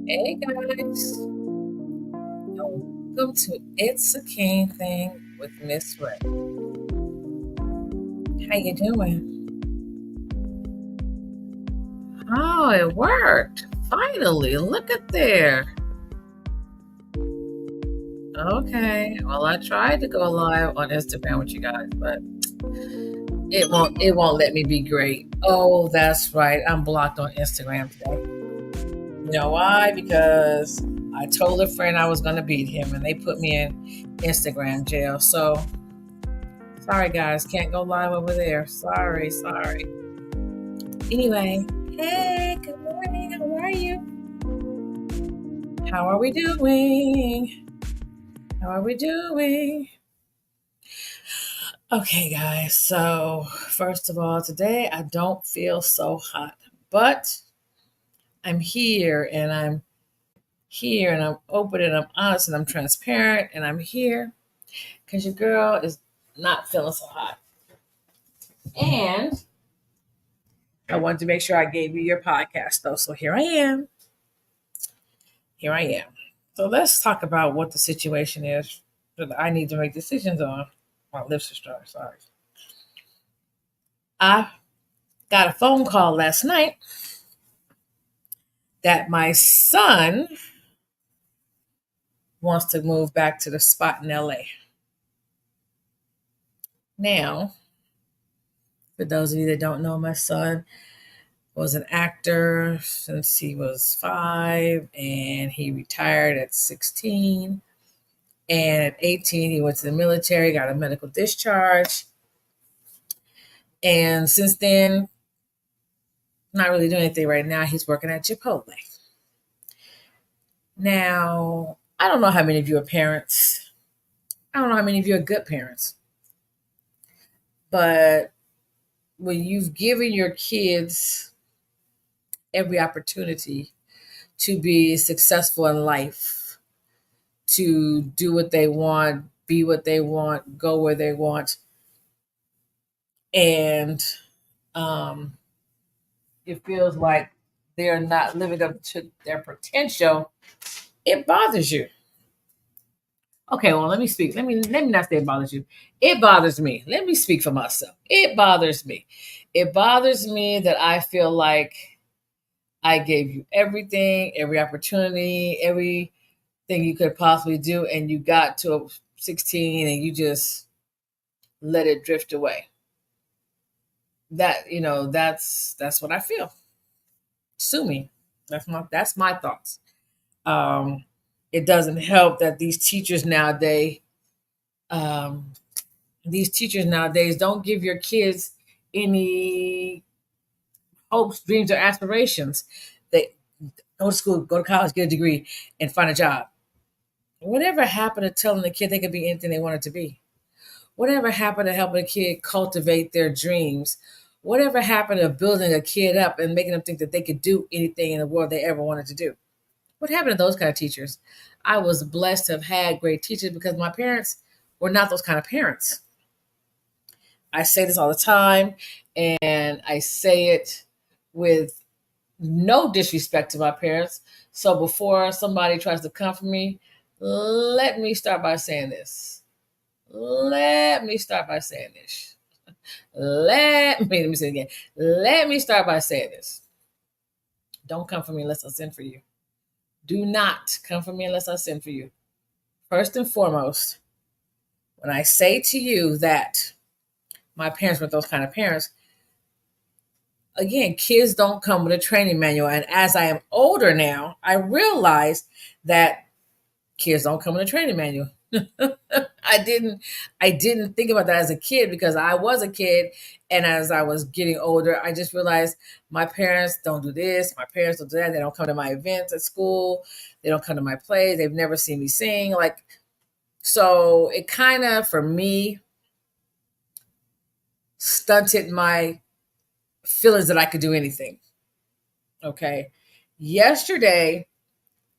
Hey guys, welcome to It's a King Thing with Miss Ray. How you doing? Oh, it worked. Finally, look at there. Okay. Well, I tried to go live on Instagram with you guys, but it won't let me be great. Oh, that's right. I'm blocked on Instagram today. You know why? Because I told a friend I was gonna beat him and they put me in Instagram jail. So sorry guys, can't go live over there. Sorry. Anyway, hey, good morning. How are you? How are we doing? How are we doing? Okay, guys. So, first of all, today I don't feel so hot, but I'm open and I'm honest and I'm transparent and I'm here because your girl is not feeling so hot. And I wanted to make sure I gave you your podcast though. So here I am. Here I am. So let's talk about what the situation is that I need to make decisions on. My lips are dry. Sorry. I got a phone call last night that my son wants to move back to the spot in LA. Now, for those of you that don't know, my son was an actor since he was 5 and he retired at 16. And at 18, he went to the military, got a medical discharge. And since then, not really doing anything right now. He's working at Chipotle. Now, I don't know how many of you are parents. I don't know how many of you are good parents. But when you've given your kids every opportunity to be successful in life, to do what they want, be what they want, go where they want, and um, it feels like they're not living up to their potential, it bothers you. Okay, well, let me speak. Let me not say it bothers you. It bothers me. Let me speak for myself. It bothers me. It bothers me that I feel like I gave you everything, every opportunity, everything you could possibly do, and you got to 16 and you just let it drift away. That's what I feel. Sue me. That's my thoughts. Um, it doesn't help that um, these teachers nowadays don't give your kids any hopes, dreams, or aspirations. They go to school, go to college, get a degree, and find a job. Whatever happened to telling the kid they could be anything they wanted to be? Whatever happened to helping a kid cultivate their dreams? Whatever happened to building a kid up and making them think that they could do anything in the world they ever wanted to do? What happened to those kind of teachers? I was blessed to have had great teachers because my parents were not those kind of parents. I say this all the time, and I say it with no disrespect to my parents. So before somebody tries to come for me, let me start by saying this. Let me start by saying this. Let me say it again. Let me start by saying this. Don't come for me unless I send for you. Do not come for me unless I send for you. First and foremost, when I say to you that my parents were those kind of parents, again, kids don't come with a training manual. And as I am older now, I realize that kids don't come with a training manual. I didn't think about that as a kid because I was a kid, and as I was getting older, I just realized my parents don't do this, my parents don't do that. They don't come to my events at school, they don't come to my plays, they've never seen me sing. Like, so it kind of for me stunted my feelings that I could do anything. Okay. Yesterday,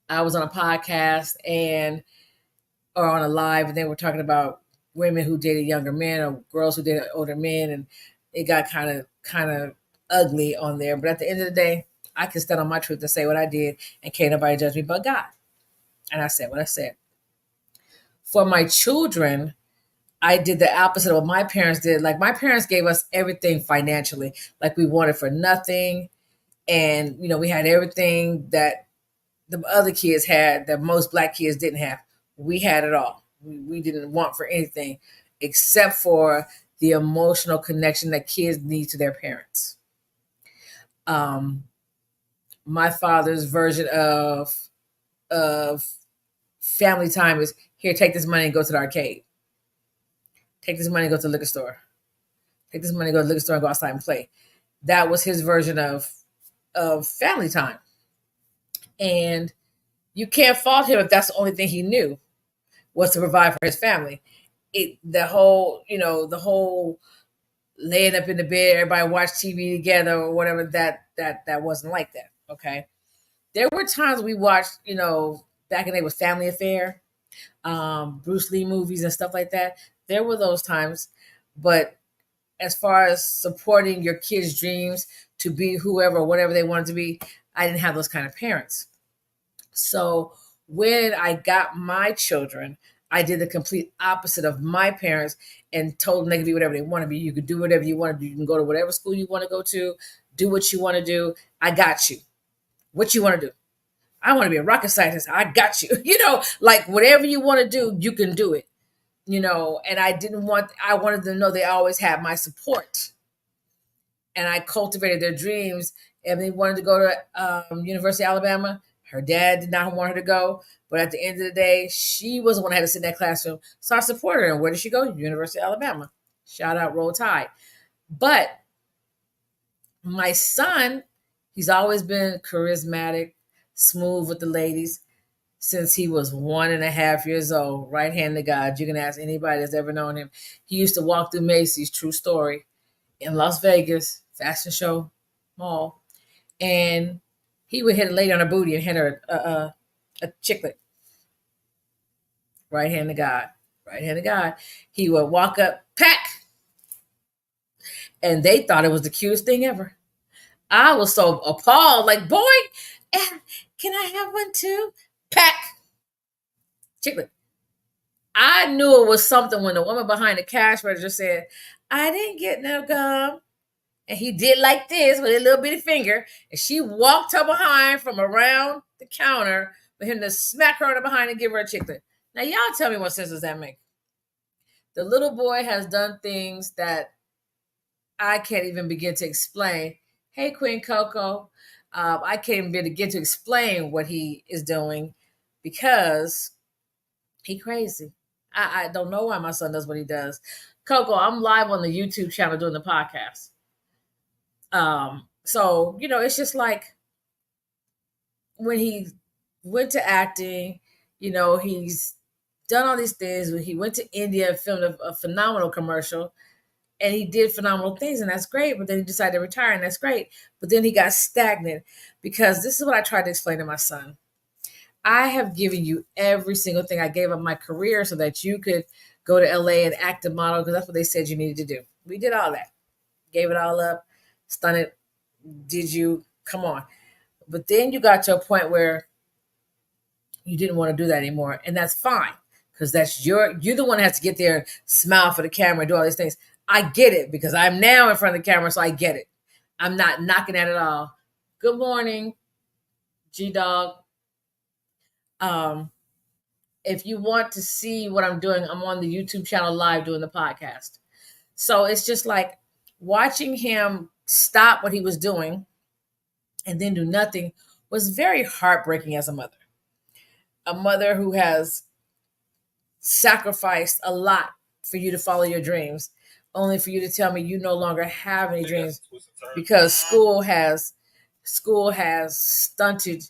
I was on a podcast and or on a live, and they were talking about women who dated younger men or girls who dated older men, and it got kind of ugly on there. But at the end of the day, I can stand on my truth and say what I did, and can't nobody judge me but God. And I said what I said. For my children, I did the opposite of what my parents did. Like, my parents gave us everything financially, like we wanted for nothing. And, we had everything that the other kids had that most black kids didn't have. We had it all. We didn't want for anything except for the emotional connection that kids need to their parents. My father's version of family time is, here, take this money and go to the arcade. Take this money and go to the liquor store. Take this money and go to the liquor store and go outside and play. That was his version of family time. And you can't fault him if that's the only thing he knew was to provide for his family. The whole laying up in the bed, everybody watch TV together or whatever, that wasn't like that. Okay. There were times we watched, back in the day with Family Affair, Bruce Lee movies and stuff like that. There were those times, but as far as supporting your kids' dreams to be whoever or whatever they wanted to be, I didn't have those kind of parents. So when I got my children, I did the complete opposite of my parents and told them they could be whatever they want to be. You could do whatever you want to do. You can go to whatever school you want to go to, do what you want to do. I got you. What you want to do? I want to be a rocket scientist. I got you. Like, whatever you want to do, you can do it. And I wanted them to know they always had my support. And I cultivated their dreams. And they wanted to go to University of Alabama. Her dad did not want her to go. But at the end of the day, she was the one that had to sit in that classroom. So I supported her. And where did she go? University of Alabama. Shout out, Roll Tide. But my son, he's always been charismatic, smooth with the ladies since he was 1.5 years old. Right hand to God. You can ask anybody that's ever known him. He used to walk through Macy's, true story, in Las Vegas, fashion show mall. And he would hit a lady on her booty and hand her a chicklet. Right hand to God. Right hand to God. He would walk up, pack. And they thought it was the cutest thing ever. I was so appalled, like, boy, can I have one too? Pack. Chicklet. I knew it was something when the woman behind the cash register said, I didn't get no gum. And he did like this with a little bitty finger. And she walked her behind from around the counter for him to smack her in the behind and give her a chicklet. Now, y'all tell me what sense does that make? The little boy has done things that I can't even begin to explain. Hey, Queen Coco. I can't even begin to explain what he is doing because he crazy. I don't know why my son does what he does. Coco, I'm live on the YouTube channel doing the podcast. So, it's just like when he went to acting, he's done all these things. When he went to India and filmed a phenomenal commercial, and he did phenomenal things, and that's great. But then he decided to retire, and that's great. But then he got stagnant because this is what I tried to explain to my son. I have given you every single thing. I gave up my career so that you could go to LA and act a model because that's what they said you needed to do. We did all that. Gave it all up. Stunted. Did you? Come on. But then you got to a point where you didn't want to do that anymore. And that's fine because you're the one that has to get there, smile for the camera, do all these things. I get it because I'm now in front of the camera, so I get it. I'm not knocking at it all. Good morning, G-Dog. If you want to see what I'm doing, I'm on the YouTube channel live doing the podcast. So it's just like watching him stop what he was doing and then do nothing was very heartbreaking as a mother. A mother who has sacrificed a lot for you to follow your dreams, only for you to tell me you no longer have any dreams because school has stunted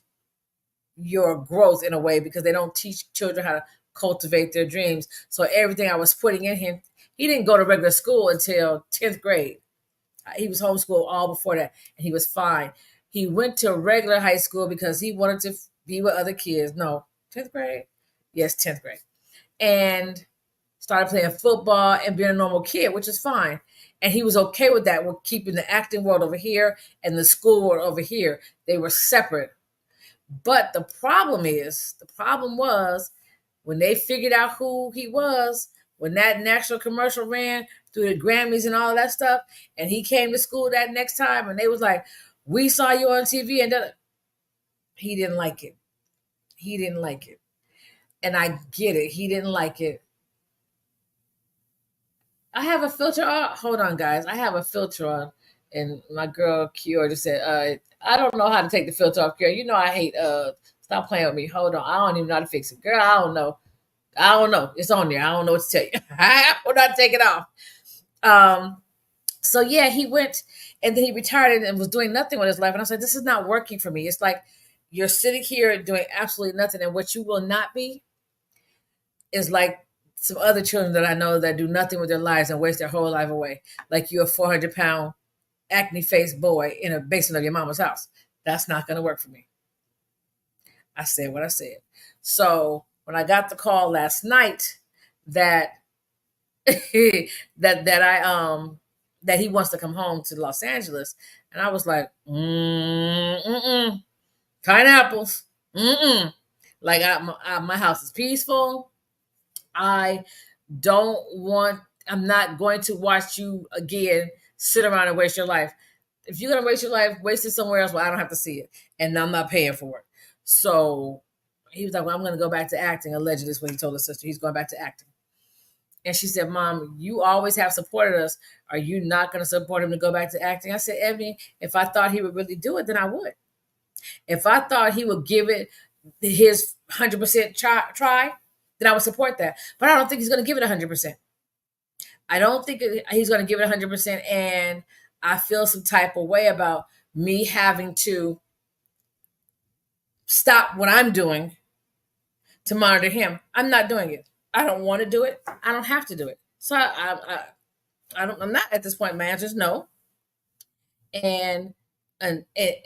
your growth in a way because they don't teach children how to cultivate their dreams. So everything I was putting in him, he didn't go to regular school until 10th grade. He was homeschooled all before that, and he was fine. He went to regular high school because he wanted to be with other kids. No, 10th grade? Yes, 10th grade. And started playing football and being a normal kid, which is fine. And he was okay with that, with keeping the acting world over here and the school world over here. They were separate. But the problem was when they figured out who he was, when that national commercial ran through the Grammys and all that stuff, and he came to school that next time, and they was like, "We saw you on TV," and he didn't like it. He didn't like it, and I get it. He didn't like it. I have a filter on. Hold on, guys. I have a filter on, and my girl Kiora just said, "I don't know how to take the filter off, girl. You know I hate. Stop playing with me. Hold on. I don't even know how to fix it, girl. I don't know. I don't know. It's on there. I don't know what to tell you. I will not take it off." So yeah, he went and then he retired and was doing nothing with his life. And I was like, this is not working for me. It's like you're sitting here doing absolutely nothing, and what you will not be is like some other children that I know that do nothing with their lives and waste their whole life away. Like you're a 400-pound acne faced boy in a basement of your mama's house. That's not going to work for me. I said what I said. So when I got the call last night that that he wants to come home to Los Angeles, and I was like, pineapples, like my house is peaceful. I don't want. I'm not going to watch you again sit around and waste your life. If you're gonna waste your life, waste it somewhere else where I don't have to see it, and I'm not paying for it. So he was like, "Well, I'm going to go back to acting." Allegedly, is what he told his sister. He's going back to acting. And she said, "Mom, you always have supported us. Are you not going to support him to go back to acting?" I said, "Ebony, if I thought he would really do it, then I would. If I thought he would give it his 100% try, then I would support that. But I don't think he's going to give it 100%. I don't think he's going to give it 100%. And I feel some type of way about me having to stop what I'm doing to monitor him. I'm not doing it. I don't want to do it. I don't have to do it. So I don't. I'm not at this point. My answer is no. And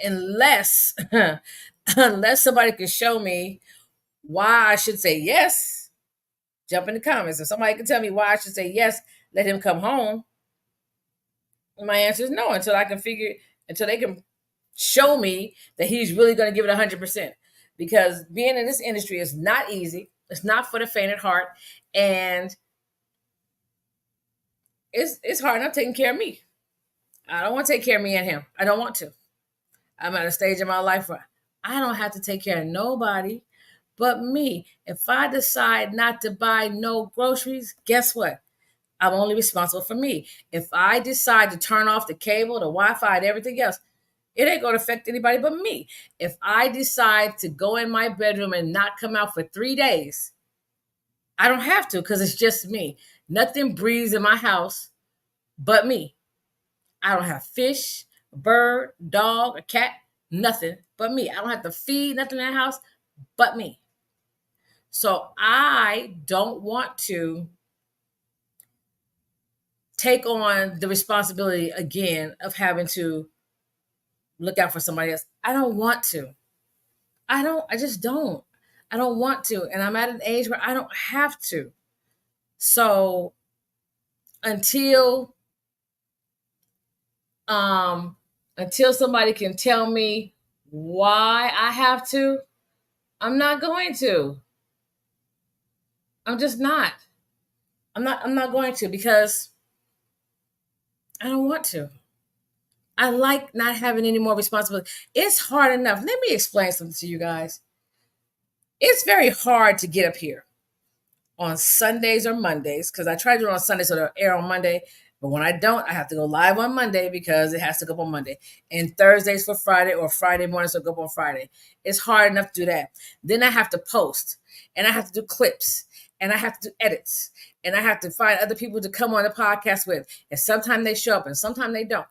unless unless somebody can show me why I should say yes, jump in the comments. If somebody can tell me why I should say yes, let him come home. My answer is no until they can show me that he's really going to give it 100%. Because being in this industry is not easy. It's not for the faint at heart, and it's hard enough taking care of me. I don't want to take care of me and him. I don't want to. I'm at a stage in my life where I don't have to take care of nobody but me. If I decide not to buy no groceries, guess what? I'm only responsible for me. If I decide to turn off the cable, the Wi-Fi, and everything else, it ain't going to affect anybody but me. If I decide to go in my bedroom and not come out for 3 days, I don't have to because it's just me. Nothing breathes in my house but me. I don't have fish, a bird, dog, a cat, nothing but me. I don't have to feed nothing in the house but me. So I don't want to take on the responsibility again of having to look out for somebody else. I don't want to. I just don't. I don't want to. And I'm at an age where I don't have to. So until somebody can tell me why I have to, I'm not going to. I'm just not. I'm not going to because I don't want to. I like not having any more responsibility. It's hard enough. Let me explain something to you guys. It's very hard to get up here on Sundays or Mondays because I try to do it on Sunday so they'll air on Monday. But when I don't, I have to go live on Monday because it has to go up on Monday. And Thursdays for Friday or Friday morning so go up on Friday. It's hard enough to do that. Then I have to post and I have to do clips and I have to do edits and I have to find other people to come on the podcast with. And sometimes they show up and sometimes they don't.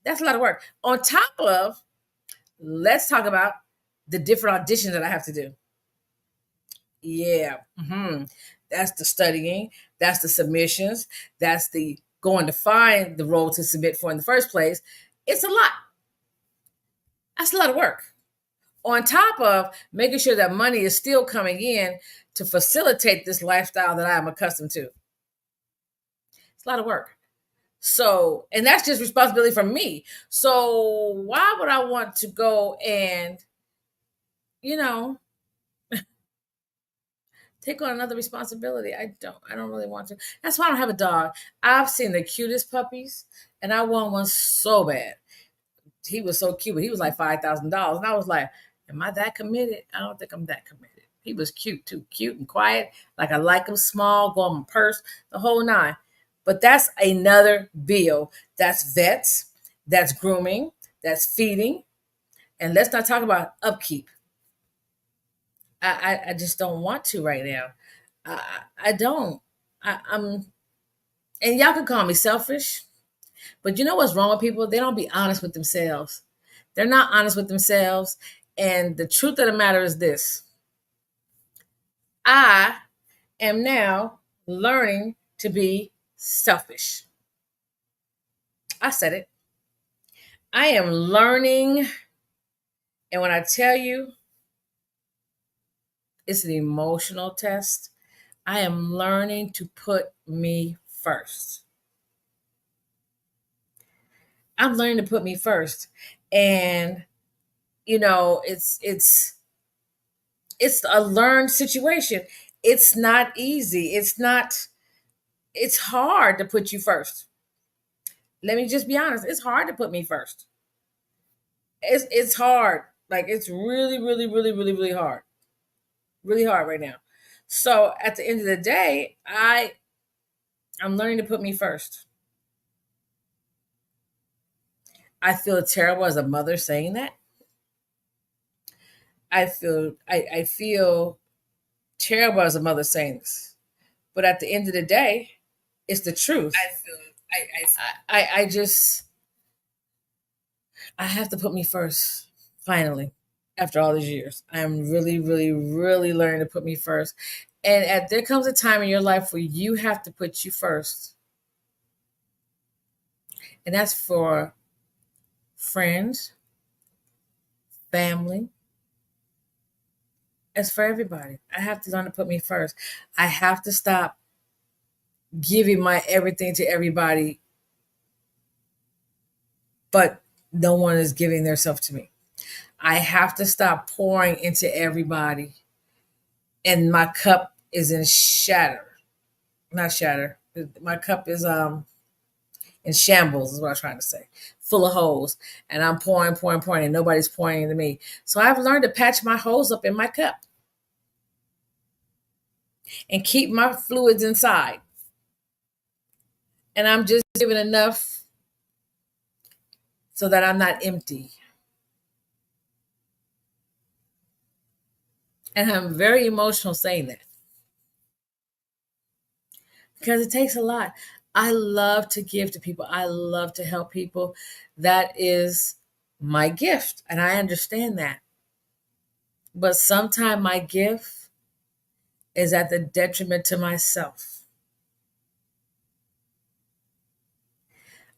That's a lot of work. On top of, let's talk about the different auditions that I have to do. Yeah. That's the studying. That's the submissions. That's the going to find the role to submit for in the first place. It's a lot. That's a lot of work. On top of making sure that money is still coming in to facilitate this lifestyle that I am accustomed to. It's a lot of work. So, and that's just responsibility for me. So, why would I want to go and, you know, take on another responsibility? I don't really want to. That's why I don't have a dog. I've seen the cutest puppies, and I want one so bad. He was so cute, but he was like $5,000. And I was like, am I that committed? I don't think I'm that committed. He was cute too, cute and quiet. Like I like him small, go on my purse, the whole nine. But that's another bill. That's vets, that's grooming, that's feeding. And let's not talk about upkeep. I just don't want to right now. I don't. I'm, and y'all can call me selfish, but you know what's wrong with people? They don't be honest with themselves. They're not honest with themselves. And the truth of the matter is this: I am now learning to be selfish. I said it. I am learning. And when I tell you it's an emotional test, I am learning to put me first. I'm learning to put me first. And it's a learned situation. It's not easy. It's hard to put you first. Let me just be honest. It's hard to put me first. It's hard. Like it's really, really, really, really, really hard. Really hard right now. So at the end of the day, I'm learning to put me first. I feel terrible as a mother saying that. I feel terrible as a mother saying this. But at the end of the day, it's the truth. I just I have to put me first. Finally, after all these years, I'm really, really, really learning to put me first. And there comes a time in your life where you have to put you first, and that's for friends, family. It's for everybody. I have to learn to put me first. I have to stop giving my everything to everybody, but no one is giving their self to me. I have to stop pouring into everybody, and my cup is in shatter. Not shatter. My cup is in shambles. Is what I'm trying to say. Full of holes, and I'm pouring, pouring, pouring, and nobody's pouring into me. So I've learned to patch my holes up in my cup and keep my fluids inside. And I'm just giving enough so that I'm not empty. And I'm very emotional saying that because it takes a lot. I love to give to people. I love to help people. That is my gift, and I understand that. But sometimes my gift is at the detriment to myself.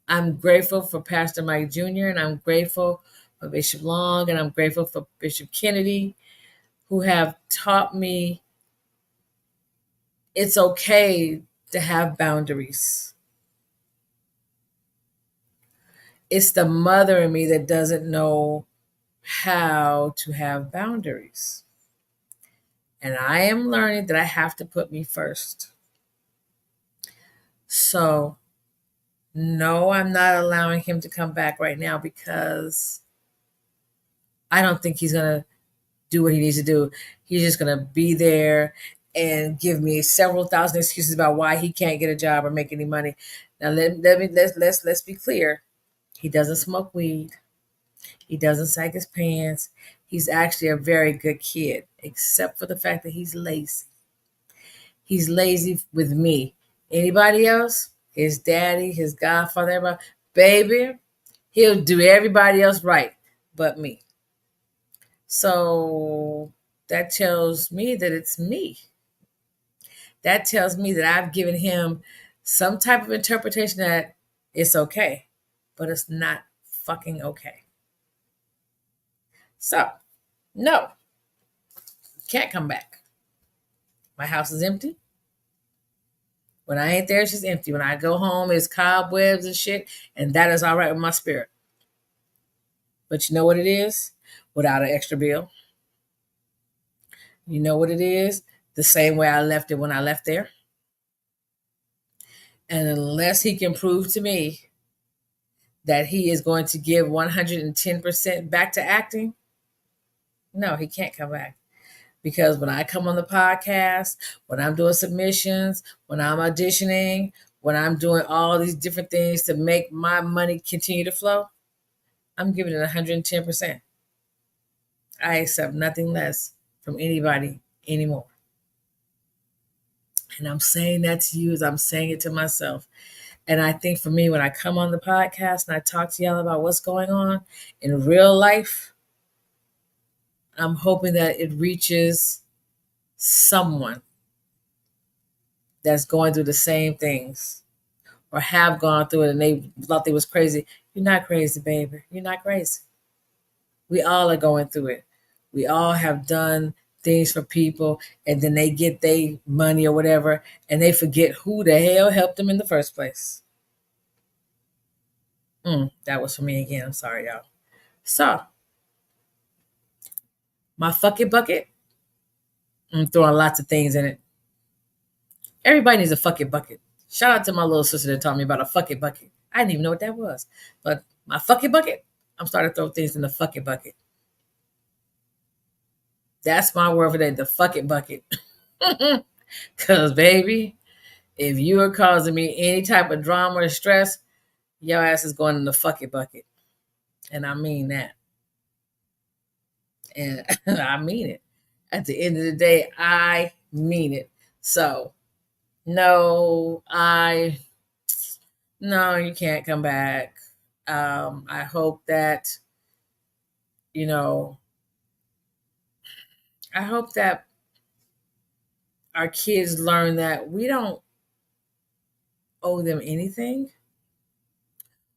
I'm grateful for Pastor Mike Jr., and I'm grateful for Bishop Long, and I'm grateful for Bishop Kennedy, who have taught me it's okay to have boundaries. It's the mother in me that doesn't know how to have boundaries. And I am learning that I have to put me first. So, no, I'm not allowing him to come back right now because I don't think he's going to do what he needs to do. He's just going to be there and give me several thousand excuses about why he can't get a job or make any money. Now let's be clear. He doesn't smoke weed. He doesn't sag his pants. He's actually a very good kid, except for the fact that he's lazy. He's lazy with me. Anybody else? His daddy, his godfather, everybody, baby, he'll do everybody else right but me. So that tells me that it's me. That tells me that I've given him some type of interpretation that it's okay, but it's not fucking okay. So, no, can't come back. My house is empty. When I ain't there, it's just empty. When I go home, it's cobwebs and shit, and that is all right with my spirit. But you know what it is? Without an extra bill. You know what it is? The same way I left it when I left there. And unless he can prove to me that he is going to give 110% back to acting, no, he can't come back. Because when I come on the podcast, when I'm doing submissions, when I'm auditioning, when I'm doing all these different things to make my money continue to flow, I'm giving it 110%. I accept nothing less from anybody anymore. And I'm saying that to you as I'm saying it to myself. And I think for me, when I come on the podcast and I talk to y'all about what's going on in real life, I'm hoping that it reaches someone that's going through the same things or have gone through it and they thought they was crazy. You're not crazy, baby. You're not crazy. We all are going through it. We all have done things for people and then they get their money or whatever and they forget who the hell helped them in the first place. That was for me again. I'm sorry, y'all. So, my fucking bucket, I'm throwing lots of things in it. Everybody needs a fucking bucket. Shout out to my little sister that taught me about a fucking bucket. I didn't even know what that was. But my fucking bucket, I'm starting to throw things in the fucking bucket. That's my word for that, the fucking bucket. Because, baby, if you are causing me any type of drama or stress, your ass is going in the fucking bucket. And I mean that. And I mean it. At the end of the day, I mean it. So, no, you can't come back. I hope that, you know, I hope that our kids learn that we don't owe them anything.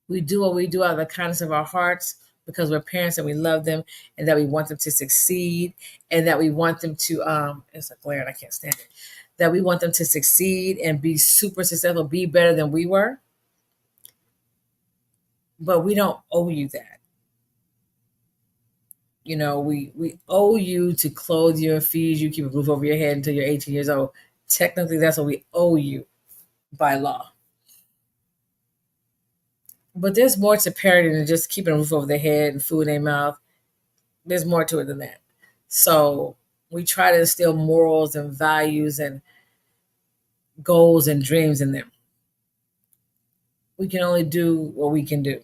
We do what we do out of the kindness of our hearts because we're parents and we love them and that we want them to succeed and that we want them to it's a glare and I can't stand it. That we want them to succeed and be super successful, be better than we were. But we don't owe you that. You know, we owe you to clothe you and feed you, keep a roof over your head until you're 18 years old. Technically, that's what we owe you by law. But there's more to parenting than just keeping a roof over their head and food in their mouth. There's more to it than that. So we try to instill morals and values and goals and dreams in them. We can only do what we can do.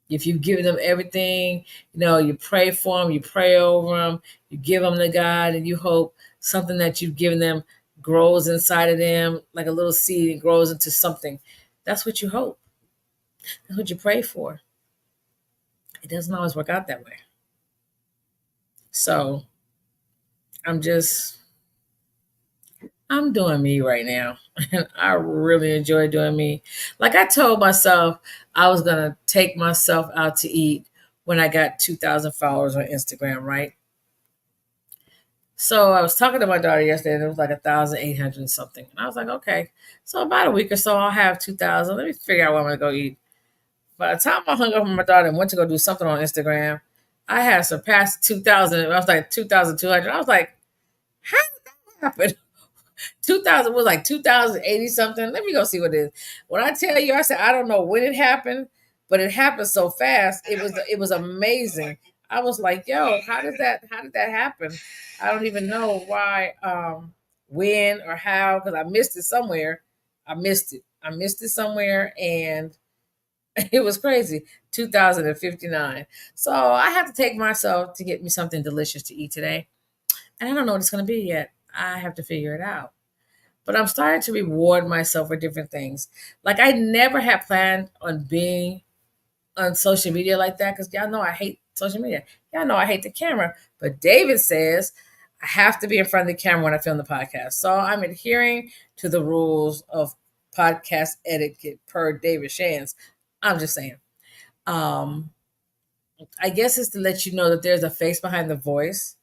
If you've given them everything, you pray for them, you pray over them, you give them to God, and you hope something that you've given them grows inside of them like a little seed and grows into something. That's what you hope. That's what you pray for. It doesn't always work out that way. So I'm doing me right now. And I really enjoy doing me. Like I told myself I was going to take myself out to eat when I got 2,000 followers on Instagram, right? So I was talking to my daughter yesterday and it was like 1,800 and something. And I was like, okay, so about a week or so I'll have 2,000. Let me figure out where I'm going to go eat. By the time I hung up with my daughter and went to go do something on Instagram, I had surpassed 2,000. I was like 2,200. I was like, how did that happen? 2,000 was like 2,080 something. Let me go see what it is. When I tell you, I said, I don't know when it happened, but it happened so fast. It was amazing. I was like, yo, how did that happen? I don't even know why, when or how, because I missed it somewhere. I missed it somewhere and it was crazy. 2,059. So I have to take myself to get me something delicious to eat today. And I don't know what it's going to be yet. I have to figure it out. But I'm starting to reward myself for different things. Like I never had planned on being on social media like that because y'all know I hate social media. Y'all know I hate the camera. But David says I have to be in front of the camera when I film the podcast. So I'm adhering to the rules of podcast etiquette per David Shands. I'm just saying. I guess it's to let you know that there's a face behind the voice,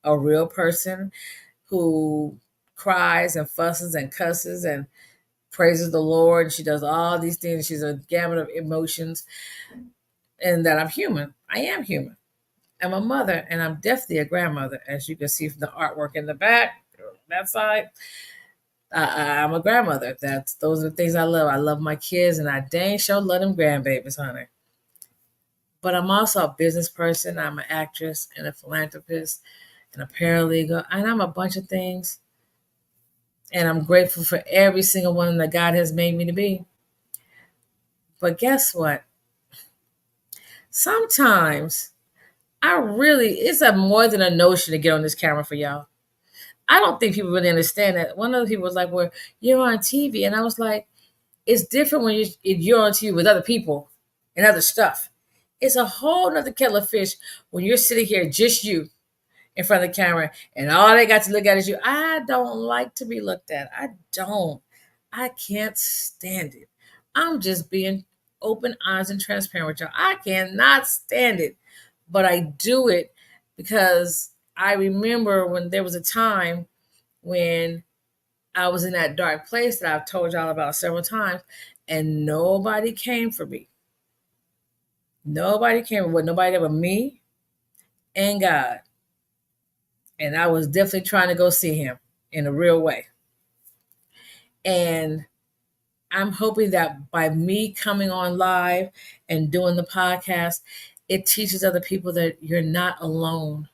a real person who cries and fusses and cusses and praises the Lord, and she does all these things. She's a gamut of emotions, and that I'm human. I am human. I'm a mother, and I'm definitely a grandmother, as you can see from the artwork in the back, that side. I'm a grandmother. Those are the things I love. I love my kids, and I dang sure love them grandbabies, honey. But I'm also a business person. I'm an actress and a philanthropist and a paralegal, and I'm a bunch of things. And I'm grateful for every single one that God has made me to be. But guess what? Sometimes it's a more than a notion to get on this camera for y'all. I don't think people really understand that. One of the people was like, "Well, you're on TV," and I was like, "It's different when you're on TV with other people and other stuff. It's a whole nother kettle of fish when you're sitting here, just you, in front of the camera, and all they got to look at is you." I don't like to be looked at. I don't. I can't stand it. I'm just being open, honest, and transparent with y'all. I cannot stand it, but I do it because I remember when there was a time when I was in that dark place that I've told y'all about several times, and nobody came for me. Nobody came. With nobody but me and God. And I was definitely trying to go see him in a real way. And I'm hoping that by me coming on live and doing the podcast, it teaches other people that you're not alone.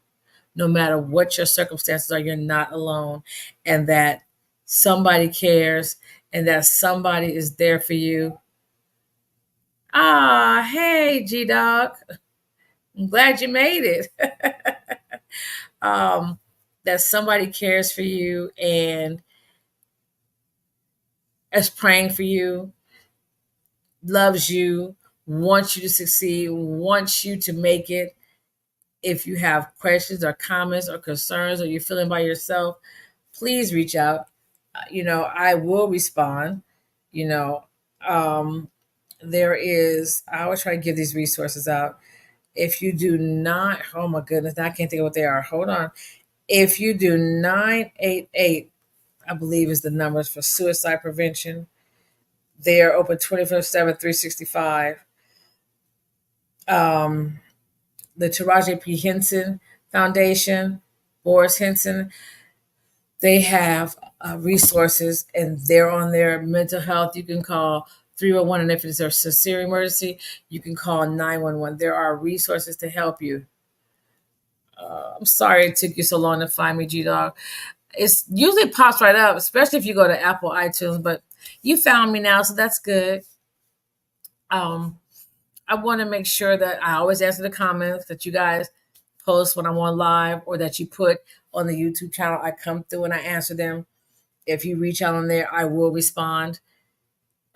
No matter what your circumstances are, you're not alone. And that somebody cares and that somebody is there for you. Ah, hey, G Dog. I'm glad you made it. um, that somebody cares for you and is praying for you, loves you, wants you to succeed, wants you to make it. If you have questions or comments or concerns or you're feeling by yourself, please reach out. I will respond. You know, um, I always try to give these resources out. If you do not, oh my goodness, I can't think of what they are. Hold on. If you do 988, I believe is the numbers for suicide prevention. They are open 24/7, 365. Um, the Taraji P. Henson Foundation, Boris Henson, they have resources and they're on their mental health. You can call 301, and if it's a severe emergency, you can call 911. There are resources to help you. I'm sorry it took you so long to find me, G Dog. It's usually pops right up, especially if you go to Apple iTunes, but you found me now, so that's good. Um, I want to make sure that I always answer the comments that you guys post when I'm on live or that you put on the YouTube channel. I come through and I answer them. If you reach out on there, I will respond.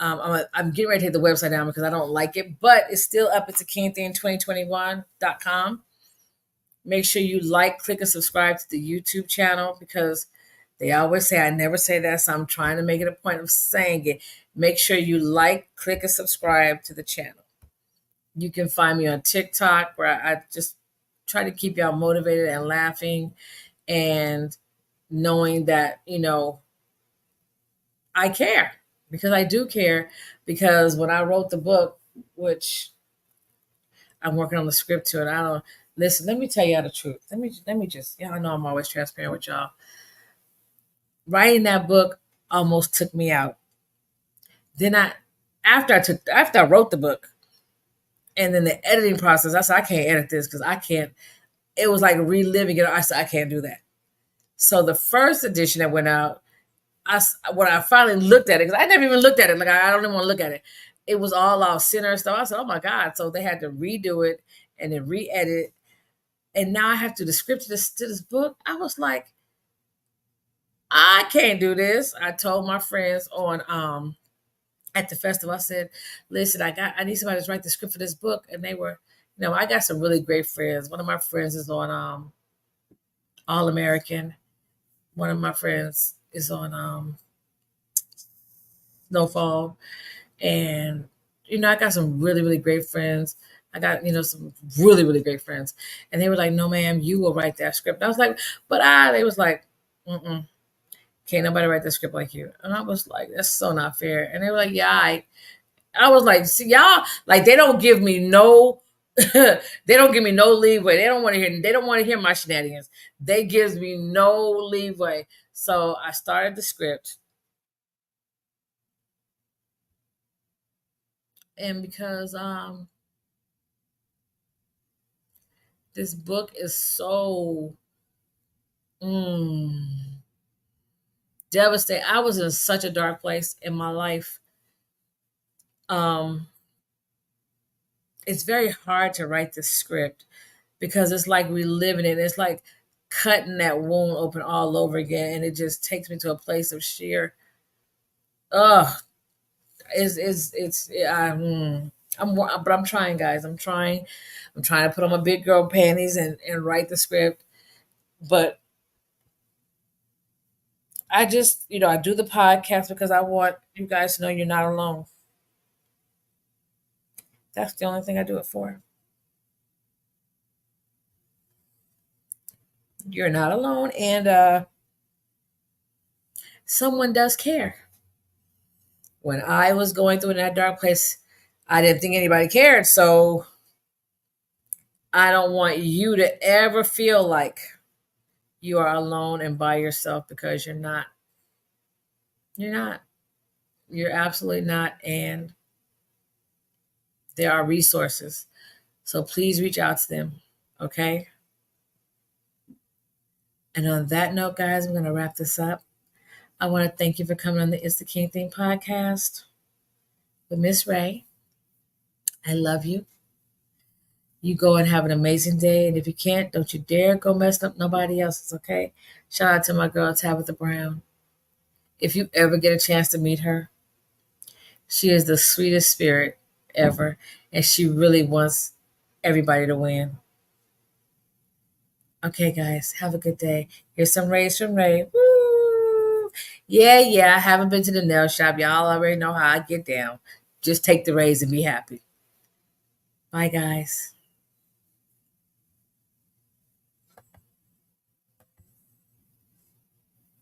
I'm getting ready to hit the website down because I don't like it, but it's still up. It's akinthian2021.com. Make sure you like, click, and subscribe to the YouTube channel because they always say I never say that, so I'm trying to make it a point of saying it. Make sure you like, click, and subscribe to the channel. You can find me on TikTok where I just try to keep y'all motivated and laughing and knowing that, I care because I do care. Because when I wrote the book, which I'm working on the script to it, I don't listen. Let me tell y'all the truth. Let me just y'all know I'm always transparent with y'all. Writing that book almost took me out. Then after I wrote the book, and then the editing process, I said I can't edit this because I can't. It was like reliving it. I said I can't do that. So the first edition that went out, when I finally looked at it, because I never even looked at it, like I don't even want to look at it. It was all off center stuff. I said, oh my God. So they had to redo it and then re-edit. And now I have to do the script to this book. I was like, I can't do this. I told my friends on at the festival, I said, listen, I need somebody to write the script for this book. And they were, I got some really great friends. One of my friends is on All American. One of my friends is on Snowfall. And, I got some really, really great friends. I got, some really, really great friends. And they were like, no, ma'am, you will write that script. And I was like, they was like, mm-mm. Can't nobody write the script like you. And I was like, that's so not fair. And they were like, yeah, I was like, see, y'all, like they don't give me no they don't give me no leeway. They don't want to hear my shenanigans. They gives me no leeway. So I started the script. And because this book is so mm, devastating. I was in such a dark place in my life. Um it's very hard to write the script because it's like reliving it. It's like cutting that wound open all over again, and it just takes me to a place of sheer, ugh. It's but I'm trying, guys. I'm trying to put on my big girl panties and write the script. But I just, I do the podcast because I want you guys to know you're not alone. That's the only thing I do it for. You're not alone, and someone does care. When I was going through that dark place, I didn't think anybody cared. So I don't want you to ever feel like you are alone and by yourself, because you're not. You're not. You're absolutely not. And there are resources. So please reach out to them. Okay. And on that note, guys, I'm going to wrap this up. I want to thank you for coming on the It's the King Thing podcast with Miss Ray. I love you. You go and have an amazing day. And if you can't, don't you dare go mess up nobody else's, okay? Shout out to my girl, Tabitha Brown. If you ever get a chance to meet her, she is the sweetest spirit ever. And she really wants everybody to win. Okay, guys, have a good day. Here's some rays from Ray. Woo! Yeah, I haven't been to the nail shop. Y'all already know how I get down. Just take the rays and be happy. Bye, guys.